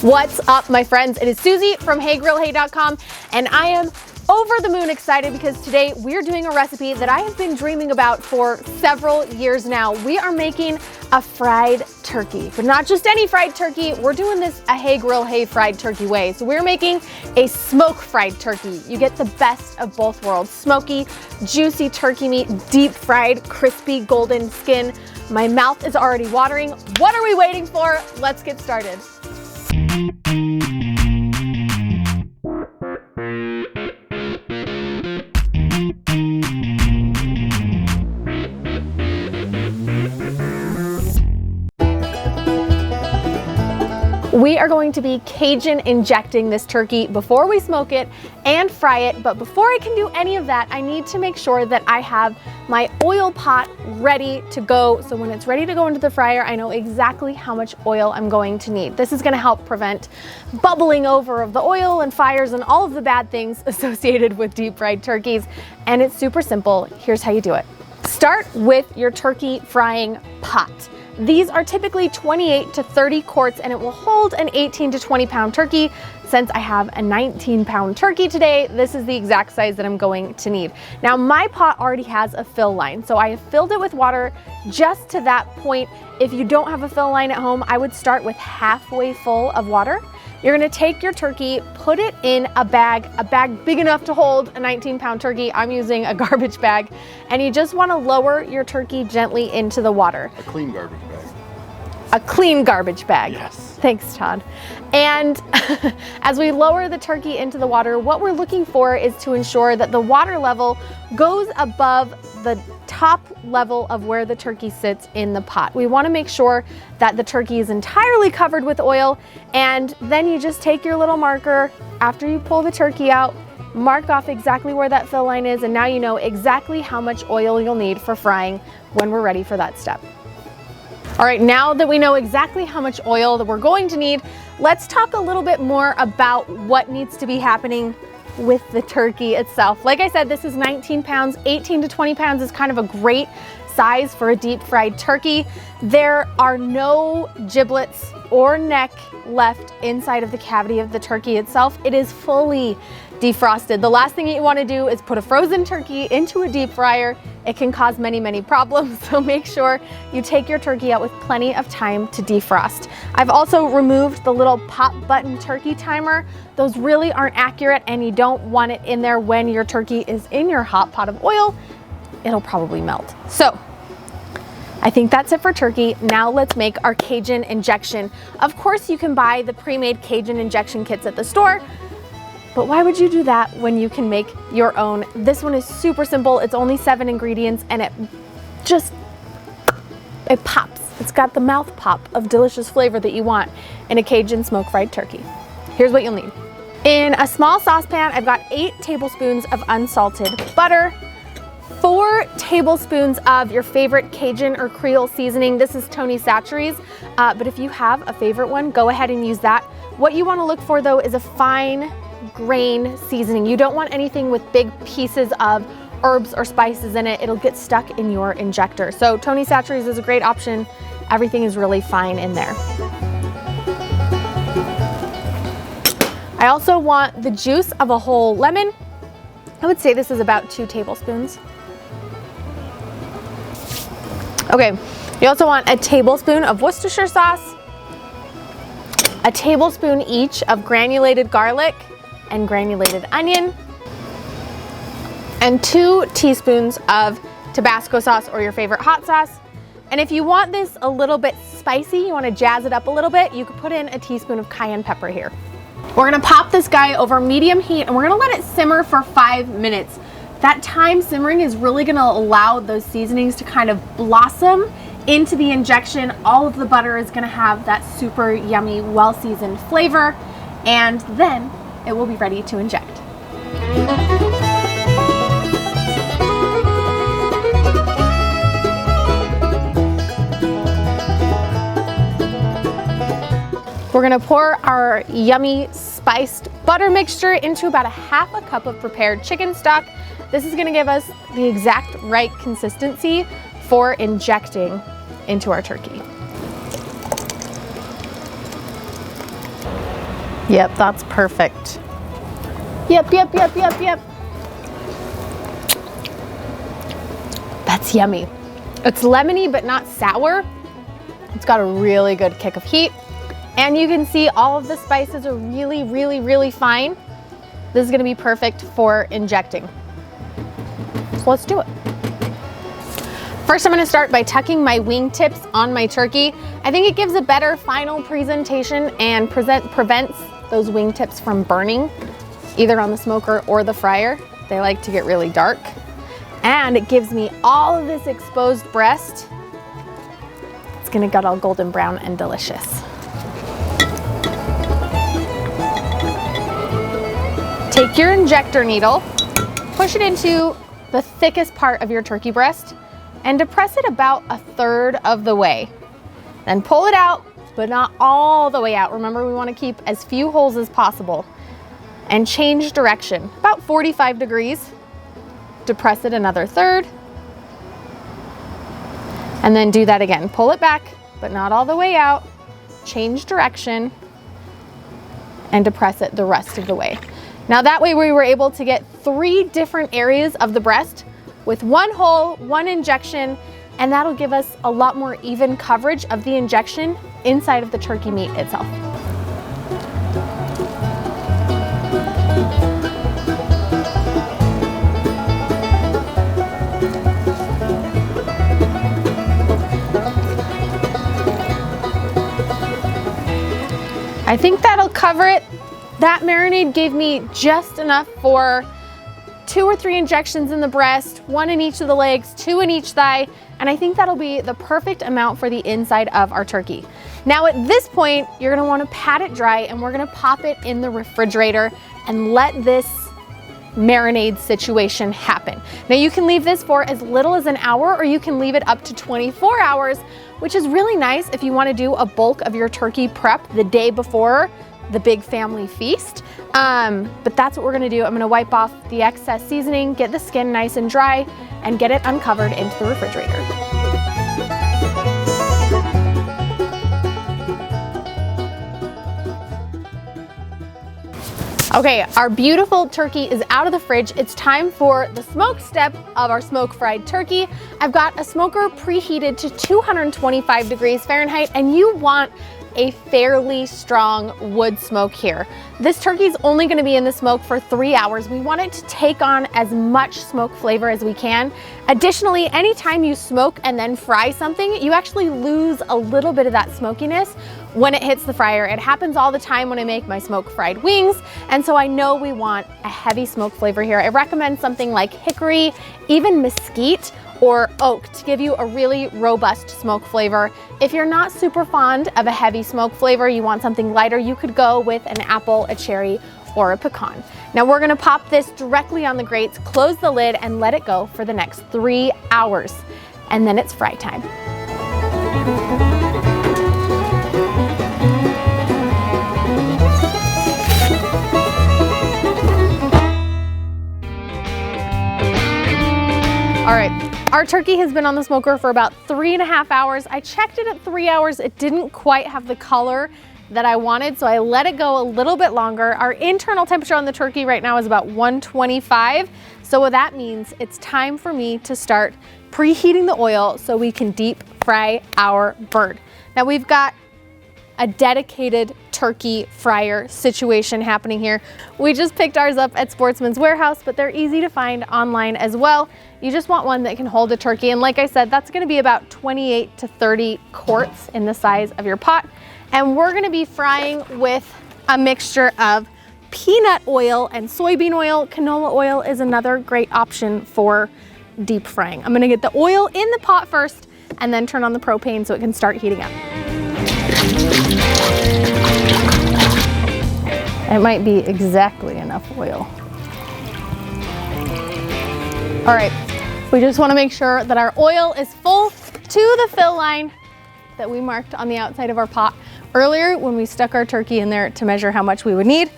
What's up, my friends? It is Susie from HeyGrillHey.com, and I am over the moon excited because today we're doing a recipe that I have been dreaming about for several years now. We are making a fried turkey, but not just any fried turkey. We're doing this a Hey Grill Hey fried turkey way. So we're making a smoke fried turkey. You get the best of both worlds. Smoky, juicy turkey meat, deep fried, crispy, golden skin. My mouth is already watering. What are we waiting for? Let's get started. We are going to be Cajun injecting this turkey before we smoke it and fry it. But before I can do any of that, I need to make sure that I have my oil pot ready to go. So when it's ready to go into the fryer, I know exactly how much oil I'm going to need. This is going to help prevent bubbling over of the oil and fires and all of the bad things associated with deep fried turkeys. And it's super simple. Here's how you do it. Start with your turkey frying pot. These are typically 28 to 30 quarts and it will hold an 18 to 20 pound turkey. Since I have a 19-pound turkey today, this is the exact size that I'm going to need. Now my pot already has a fill line, so I have filled it with water just to that point. If you don't have a fill line at home, I would start with halfway full of water. You're gonna take your turkey, put it in a bag big enough to hold a 19-pound turkey. I'm using a garbage bag, and you just wanna lower your turkey gently into the water. A clean garbage bag. A clean garbage bag. Yes. Thanks, Todd. And as we lower the turkey into the water, what we're looking for is to ensure that the water level goes above the top level of where the turkey sits in the pot. We want to make sure that the turkey is entirely covered with oil, and then you just take your little marker after you pull the turkey out, mark off exactly where that fill line is, and now you know exactly how much oil you'll need for frying when we're ready for that step. All right, now that we know exactly how much oil that we're going to need, let's talk a little bit more about what needs to be happening with the turkey itself. Like I said, this is 19 pounds, 18 to 20 pounds is kind of a great size for a deep fried turkey. There are no giblets or neck left inside of the cavity of the turkey itself. It is fully defrosted. The last thing that you want to do is put a frozen turkey into a deep fryer. It can cause many, many problems. So make sure you take your turkey out with plenty of time to defrost. I've also removed the little pop button turkey timer. Those really aren't accurate, and you don't want it in there when your turkey is in your hot pot of oil. It'll probably melt. So I think that's it for turkey. Now let's make our Cajun injection. Of course, you can buy the pre-made Cajun injection kits at the store, but why would you do that when you can make your own? This one is super simple. It's only 7 ingredients, and it pops. It's got the mouth pop of delicious flavor that you want in a Cajun smoke fried turkey. Here's what you'll need. In a small saucepan, I've got 8 tablespoons of unsalted butter, 4 tablespoons of your favorite Cajun or Creole seasoning. This is Tony Chachere's, but if you have a favorite one, go ahead and use that. What you want to look for though is a fine grain seasoning. You don't want anything with big pieces of herbs or spices in it. It'll get stuck in your injector. So Tony Chachere's is a great option. Everything is really fine in there. I also want the juice of a whole lemon. I would say this is about 2 tablespoons. Okay, you also want a tablespoon of Worcestershire sauce, a tablespoon each of granulated garlic and granulated onion, and 2 teaspoons of Tabasco sauce or your favorite hot sauce. And if you want this a little bit spicy, you want to jazz it up a little bit, you could put in a teaspoon of cayenne pepper here. We're gonna pop this guy over medium heat and we're gonna let it simmer for 5 minutes. That time simmering is really gonna allow those seasonings to kind of blossom into the injection. All of the butter is gonna have that super yummy, well-seasoned flavor, and then it will be ready to inject. We're gonna pour our yummy spiced butter mixture into about a half a cup of prepared chicken stock. This is gonna give us the exact right consistency for injecting into our turkey. Yep, that's perfect. Yep. That's yummy. It's lemony, but not sour. It's got a really good kick of heat. And you can see all of the spices are really fine. This is gonna be perfect for injecting. So let's do it. First, I'm gonna start by tucking my wing tips on my turkey. I think it gives a better final presentation and prevents those wing tips from burning, either on the smoker or the fryer. They like to get really dark. And it gives me all of this exposed breast. It's gonna get all golden brown and delicious. Take your injector needle, push it into the thickest part of your turkey breast, and depress it about 1/3 of the way. Then pull it out, but not all the way out. Remember, we want to keep as few holes as possible. And change direction, about 45 degrees. Depress it another 1/3. And then do that again. Pull it back, but not all the way out. Change direction and depress it the rest of the way. Now that way we were able to get 3 different areas of the breast with 1 hole, 1 injection, and that'll give us a lot more even coverage of the injection inside of the turkey meat itself. I think that'll cover it. That marinade gave me just enough for 2 or 3 injections in the breast, 1 in each of the legs, 2 in each thigh, and I think that'll be the perfect amount for the inside of our turkey. Now at this point, you're gonna wanna pat it dry and we're gonna pop it in the refrigerator and let this marinade situation happen. Now you can leave this for as little as an hour or you can leave it up to 24 hours, which is really nice if you wanna do a bulk of your turkey prep the day before the big family feast. But that's what we're gonna do. I'm gonna wipe off the excess seasoning, get the skin nice and dry, and get it uncovered into the refrigerator. Okay, our beautiful turkey is out of the fridge. It's time for the smoke step of our smoke fried turkey. I've got a smoker preheated to 225 degrees Fahrenheit, and you want a fairly strong wood smoke here. This turkey is only going to be in the smoke for 3 hours. We want it to take on as much smoke flavor as we can. Additionally, anytime you smoke and then fry something, you actually lose a little bit of that smokiness when it hits the fryer. It happens all the time when I make my smoke fried wings, and so I know we want a heavy smoke flavor here. I recommend something like hickory, even mesquite, or oak to give you a really robust smoke flavor. If you're not super fond of a heavy smoke flavor, you want something lighter, you could go with an apple, a cherry, or a pecan. Now we're gonna pop this directly on the grates, close the lid, and let it go for the next 3 hours. And then it's fry time. All right, our turkey has been on the smoker for about 3.5 hours. I checked it at 3 hours. It didn't quite have the color that I wanted, so I let it go a little bit longer. Our internal temperature on the turkey right now is about 125. So what that means, it's time for me to start preheating the oil so we can deep fry our bird. Now we've got a dedicated turkey fryer situation happening here. We just picked ours up at Sportsman's Warehouse, but they're easy to find online as well. You just want one that can hold a turkey. And like I said, that's gonna be about 28 to 30 quarts in the size of your pot. And we're gonna be frying with a mixture of peanut oil and soybean oil. Canola oil is another great option for deep frying. I'm gonna get the oil in the pot first and then turn on the propane so it can start heating up. It might be exactly enough oil. All right, we just wanna make sure that our oil is full to the fill line that we marked on the outside of our pot earlier when we stuck our turkey in there to measure how much we would need.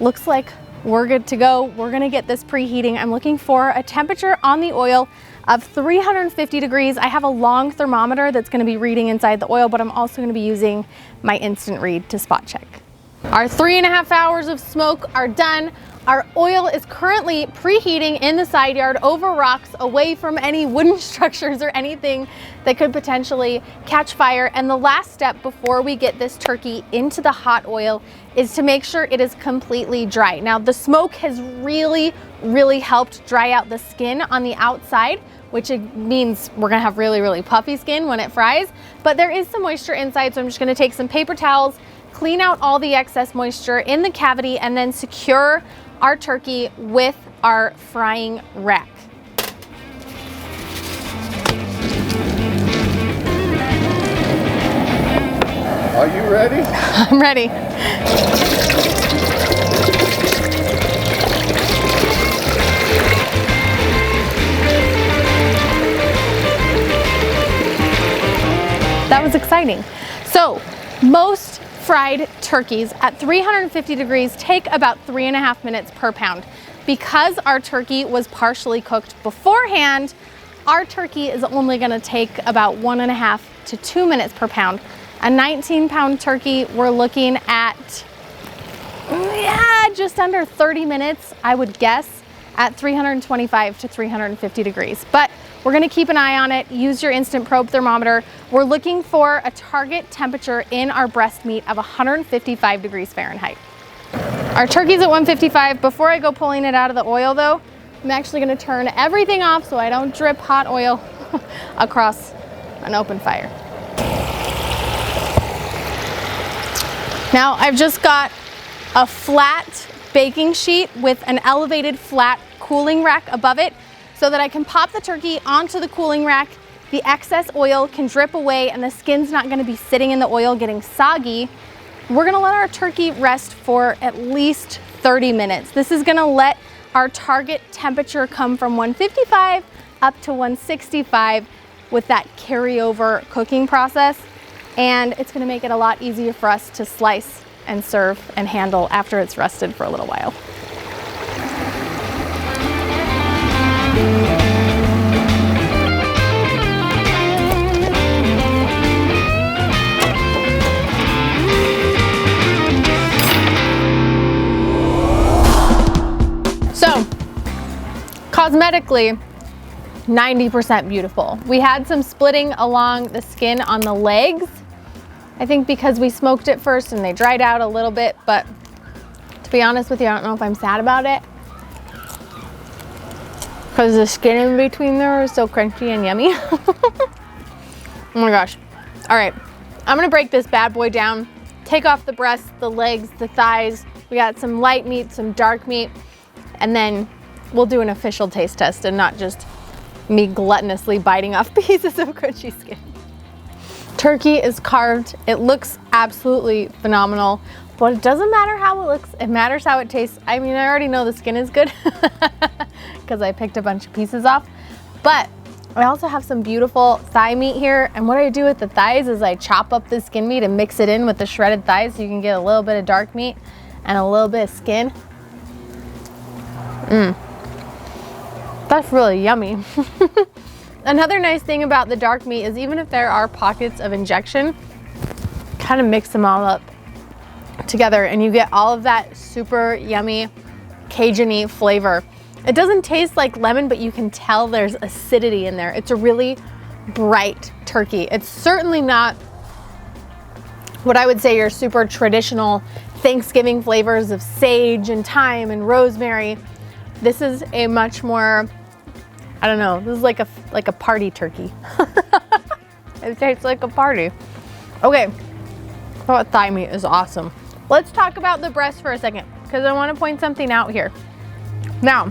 Looks like we're good to go. We're gonna get this preheating. I'm looking for a temperature on the oil of 350 degrees. I have a long thermometer that's gonna be reading inside the oil, but I'm also gonna be using my instant read to spot check. Our 3.5 hours of smoke are done. Our oil is currently preheating in the side yard over rocks, away from any wooden structures or anything that could potentially catch fire. And the last step before we get this turkey into the hot oil is to make sure it is completely dry. Now, the smoke has really helped dry out the skin on the outside, which means we're gonna have really puffy skin when it fries, but there is some moisture inside, so I'm just gonna take some paper towels, clean out all the excess moisture in the cavity, and then secure our turkey with our frying rack. Are you ready? I'm ready. That was exciting. So, most fried turkeys at 350 degrees take about 3.5 minutes per pound. Because our turkey was partially cooked beforehand, our turkey is only gonna take about 1.5 to 2 minutes per pound. A 19-pound turkey, we're looking at, just under 30 minutes, I would guess, at 325 to 350 degrees. But we're gonna keep an eye on it. Use your instant probe thermometer. We're looking for a target temperature in our breast meat of 155 degrees Fahrenheit. Our turkey's at 155. Before I go pulling it out of the oil though, I'm actually gonna turn everything off so I don't drip hot oil across an open fire. Now I've just got a flat baking sheet with an elevated flat cooling rack above it so that I can pop the turkey onto the cooling rack. The excess oil can drip away and the skin's not gonna be sitting in the oil getting soggy. We're gonna let our turkey rest for at least 30 minutes. This is gonna let our target temperature come from 155 up to 165 with that carryover cooking process. And it's gonna make it a lot easier for us to slice and serve and handle after it's rested for a little while. So, cosmetically, 90% beautiful. We had some splitting along the skin on the legs. I think because we smoked it first and they dried out a little bit, but to be honest with you, I don't know if I'm sad about it, because the skin in between there is so crunchy and yummy. Oh my gosh. All right, I'm gonna break this bad boy down, take off the breasts, the legs, the thighs. We got some light meat, some dark meat, and then we'll do an official taste test and not just me gluttonously biting off pieces of crunchy skin. Turkey is carved. It looks absolutely phenomenal, but it doesn't matter how it looks. It matters how it tastes. I mean, I already know the skin is good because I picked a bunch of pieces off, but I also have some beautiful thigh meat here. And what I do with the thighs is I chop up the skin meat and mix it in with the shredded thighs so you can get a little bit of dark meat and a little bit of skin. That's really yummy. Another nice thing about the dark meat is even if there are pockets of injection, kind of mix them all up together and you get all of that super yummy Cajun-y flavor. It doesn't taste like lemon, but you can tell there's acidity in there. It's a really bright turkey. It's certainly not what I would say your super traditional Thanksgiving flavors of sage and thyme and rosemary. This is a much more, I don't know, this is like a party turkey. It tastes like a party. Okay, I thought thigh meat is awesome. Let's talk about the breast for a second because I want to point something out here. Now,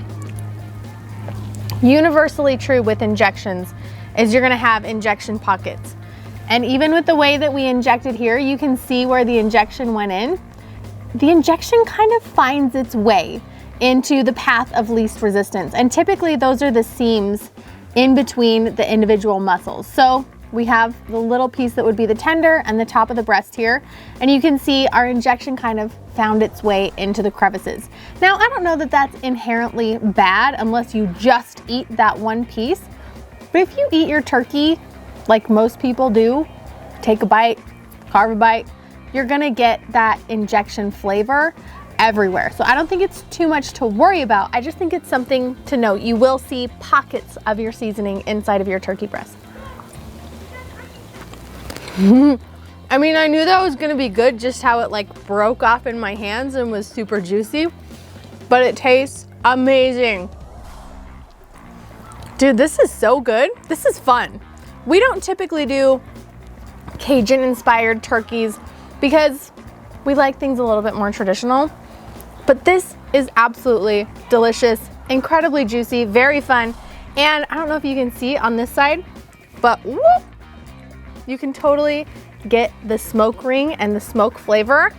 universally true with injections is you're gonna have injection pockets. And even with the way that we injected here, you can see where the injection went in. The injection kind of finds its way into the path of least resistance. And typically those are the seams in between the individual muscles. So we have the little piece that would be the tender and the top of the breast here. And you can see our injection kind of found its way into the crevices. Now, I don't know that that's inherently bad unless you just eat that one piece. But if you eat your turkey like most people do, take a bite, carve a bite, you're gonna get that injection flavor everywhere. So I don't think it's too much to worry about. I just think it's something to note. You will see pockets of your seasoning inside of your turkey breast. I mean, I knew that was gonna be good, just how it like broke off in my hands and was super juicy, but it tastes amazing. Dude, this is so good. This is fun. We don't typically do Cajun inspired turkeys because we like things a little bit more traditional, but this is absolutely delicious, incredibly juicy, very fun. And I don't know if you can see on this side, but whoop, you can totally get the smoke ring and the smoke flavor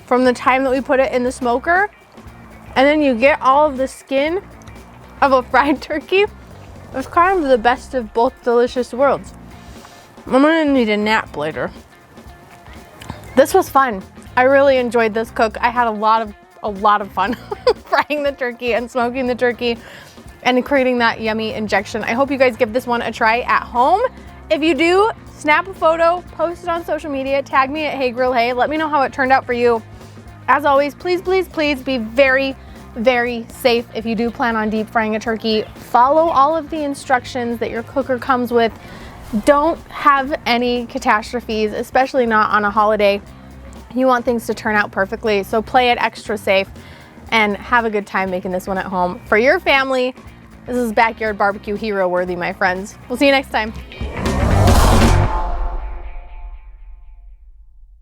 from the time that we put it in the smoker. And then you get all of the skin of a fried turkey. It's kind of the best of both delicious worlds. I'm gonna need a nap later. This was fun. I really enjoyed this cook. I had a lot of fun frying the turkey and smoking the turkey and creating that yummy injection. I hope you guys give this one a try at home. If you do, snap a photo, post it on social media, tag me at Hey Grill Hey. Let me know how it turned out for you. As always, please, please, please be very, very safe if you do plan on deep frying a turkey. Follow all of the instructions that your cooker comes with. Don't have any catastrophes, especially not on a holiday. You want things to turn out perfectly, so play it extra safe and have a good time making this one at home for your family. This is backyard barbecue hero worthy, my friends. We'll see you next time.